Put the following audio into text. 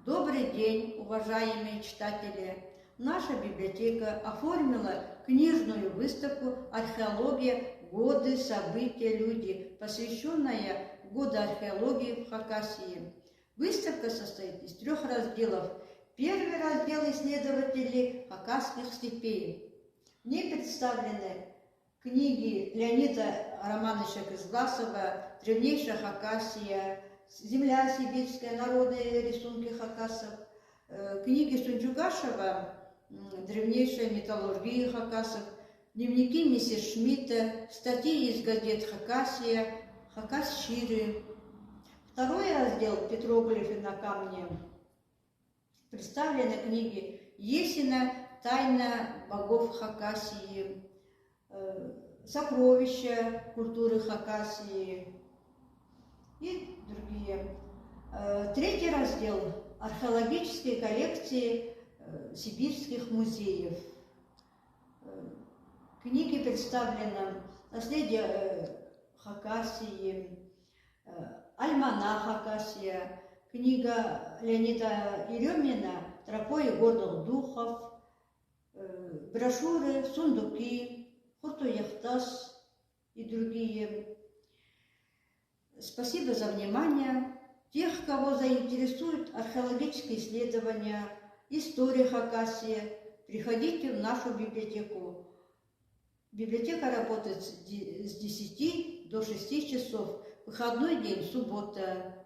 Добрый день, уважаемые читатели! Наша библиотека оформила книжную выставку «Археология. Годы, события, люди», посвященная Году археологии в Хакасии. Выставка состоит из 3 разделов. Первый раздел – исследователи хакасских степей. В ней представлены книги Леонида Романовича Кызласова «Древнейшая Хакасия», «Земля сибирская. Народные рисунки хакасов», книги Сунчугашева «Древнейшая металлургия хакасов», дневники Мессершмитта, статьи из газет «Хакасия», «Хакасчиры». Второй раздел «Петроглифы на камне». Представлены книги Есина «Тайна богов Хакасии», «Сокровища культуры Хакасии» и другие. Третий раздел – археологические коллекции сибирских музеев. В книге представлено наследие Хакасии, альманах Хакасия, книга Леонида Еремина «Тропой горных духов», брошюры, сундуки, Хурту-Яхтас и другие. Спасибо за внимание. Тех, кого заинтересуют археологические исследования, история Хакасии, приходите в нашу библиотеку. Библиотека работает с 10 до 6 часов. Выходной день, суббота.